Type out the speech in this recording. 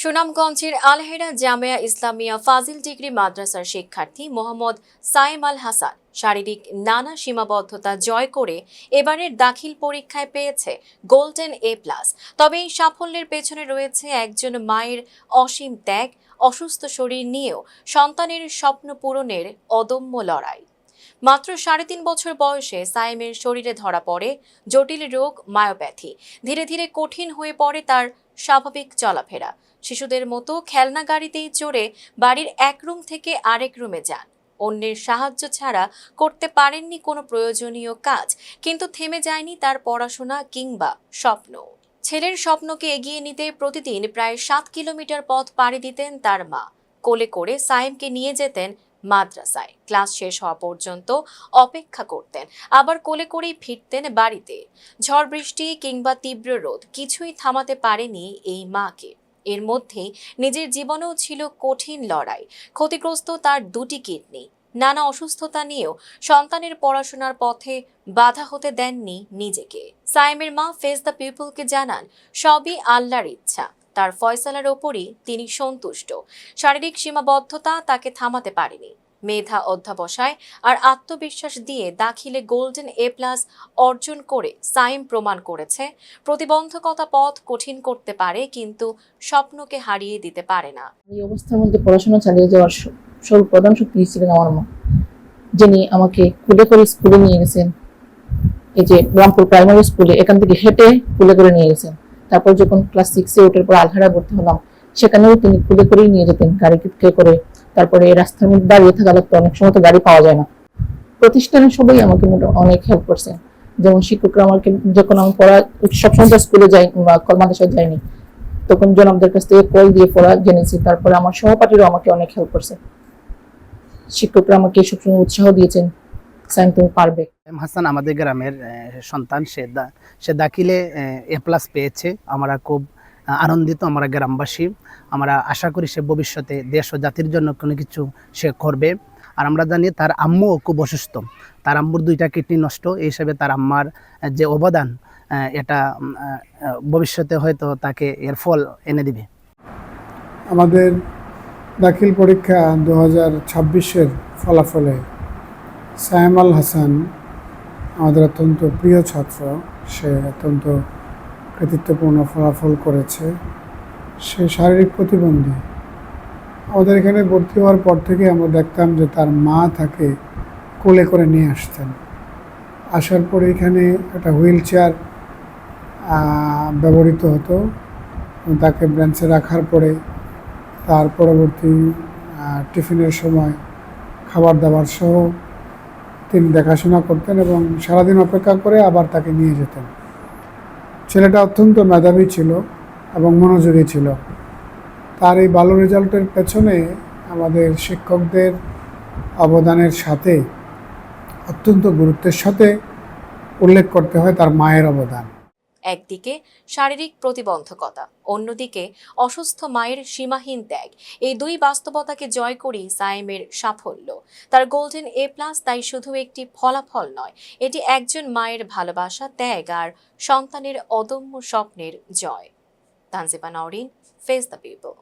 সুনামগঞ্জের আলহেরা জামিয়া ইসলামিয়া ফাজিল ডিগ্রি মাদ্রাসার শিক্ষার্থী মোহাম্মদ সাইম আল হাসান শারীরিক নানা সীমাবদ্ধতা জয় করে এবারের দাখিল পরীক্ষায় পেয়েছে গোল্ডেন A+। তবে এই সাফল্যের পেছনে রয়েছে একজন মায়ের অসীম ত্যাগ, অসুস্থ শরীর নিয়েও সন্তানের স্বপ্ন পূরণের অদম্য লড়াই। মাত্র ৩.৫ বছর বয়সে সাইমের শরীরে ধরা পড়ে জটিল রোগ মায়োপ্যাথি। ধীরে ধীরে কঠিন হয়ে পড়ে তার স্বাভাবিক চলাফেরা। শিশুদের মতো খেলনা গাড়িতেই চড়ে বাড়ির এক রুম থেকে আরেক রুমে যান। অন্যের সাহায্য ছাড়া করতে পারেননি কোনো প্রয়োজনীয় কাজ, কিন্তু থেমে যায়নি তার পড়াশোনা কিংবা স্বপ্ন। ছেলের স্বপ্নকে এগিয়ে নিতে প্রতিদিন প্রায় ৭ কিলোমিটার পথ পাড়ি দিতেন তার মা। কোলে করে সাইমকে নিয়ে যেতেন মাদ্রাসায়, ক্লাস শেষ হওয়া পর্যন্ত অপেক্ষা করতেন, আবার কোলে করেই ফিরতেন বাড়িতে। ঝড় বৃষ্টি কিংবা তীব্র রোদ কিছুই থামাতে পারেনি এই মাকে। এর মধ্যেই নিজের জীবনেও ছিল কঠিন লড়াই। ক্ষতিগ্রস্ত তার 2টি কিডনি। নানা অসুস্থতা নিয়েও সন্তানের পড়াশোনার পথে বাধা হতে দেননি নিজেকে। সাইমের মা ফেস দ্য পিপলকে জানান, সবই আল্লাহর ইচ্ছা, তার ফয়সালার ওপরই তিনি সন্তুষ্ট। শারীরিক সীমাবদ্ধতা তাকে থামাতে পারেনি। মেধা, অধ্যবসায় আর আত্মবিশ্বাস দিয়ে দাখিলে গোল্ডেন A+ অর্জন করে সাইম প্রমাণ করেছে প্রতিবন্ধকতা পথ কঠিন করতে পারে, কিন্তু স্বপ্নকে হারিয়ে দিতে পারে না। এই অবস্থার মধ্যে পড়াশোনা চালিয়ে যাওয়ার প্রধান শক্তি ছিলেন আমার মা, যিনি আমাকে কুলে করে স্কুলে নিয়ে গেছেন। এই যে রামপুর প্রাইমারি স্কুলে, এখান থেকে হেঁটে কুলে করে নিয়ে গেছেন। তারপর যখন ক্লাস 6-এ ওঠার পর আলহারা ভর্তি হলাম, সেখানেও তিনি কুলে করেই নিয়ে যেতেন, গাড়িতে করে। তারপরে রাস্তার মধ্যে দাঁড়িয়ে থাকা লাগতো, অনেক সময় তো গাড়ি পাওয়া যায় না। প্রতিষ্ঠানের সবাই আমাকে অনেক হেল্প করছেন। যেমন শিক্ষকরা আমাকে, যখন আমি পড়া সবসময় স্কুলে যাই বা মাদ্রাসায় যাইনি, তখন জনাবদের কাছ থেকে কল দিয়ে পড়া জেনেছি। তারপরে আমার সহপাঠীরাও আমাকে অনেক হেল্প করছে। শিক্ষকরা আমাকে সবসময় উৎসাহ দিয়েছেন, সাইম তুমি পারবে। হাসান আমাদের গ্রামের সন্তান, সে দাখিলে A+ পেয়েছে। আমরা খুব আনন্দিত, আমরা গ্রামবাসী। আমরা আশা করি সে ভবিষ্যতে দেশ ও জাতির জন্য কোনো কিছু সে করবে। আর আমরা জানি তার আম্মুও খুব অসুস্থ, তার আম্মুর 2টা কিডনি নষ্ট। এই হিসাবে তার আম্মার যে অবদান, এটা ভবিষ্যতে হয়তো তাকে এর ফল এনে দিবে। আমাদের দাখিল পরীক্ষা 2026-এর ফলাফলে সাইম আল হাসান আমাদের অত্যন্ত প্রিয় ছাত্র। সে অত্যন্ত কৃতিত্বপূর্ণ ফলাফল করেছে। সে শারীরিক প্রতিবন্ধী। আমাদের এখানে ভর্তি হওয়ার পর থেকে আমরা দেখতাম যে তার মা তাকে কোলে করে নিয়ে আসতেন। আসার পরে এখানে একটা হুইল চেয়ার ব্যবহৃত হতো। তাকে ব্রেঞ্চে রাখার পরে তার পরবর্তী টিফিনের সময় খাবার দাবার সহ তিনি দেখাশোনা করতেন এবং সারাদিন অপেক্ষা করে আবার তাকে নিয়ে যেতেন। ছেলেটা অত্যন্ত মেধাবী ছিল এবং মনোযোগী ছিল। তার এই ভালো রেজাল্টের পেছনে আমাদের শিক্ষকদের অবদানের সাথে অত্যন্ত গুরুত্বের সাথে উল্লেখ করতে হয় তার মায়ের অবদান। একদিকে শারীরিক প্রতিবন্ধকতা, অন্যদিকে অসুস্থ মায়ের সীমাহীন ত্যাগ, এই দুই বাস্তবতাকে জয় করেই সাইমের সাফল্য। তার গোল্ডেন A+ তাই শুধু একটি ফলাফল নয়, এটি একজন মায়ের ভালোবাসা, ত্যাগ আর সন্তানের অদম্য স্বপ্নের জয়। Tanjiba Nowrin, face the people.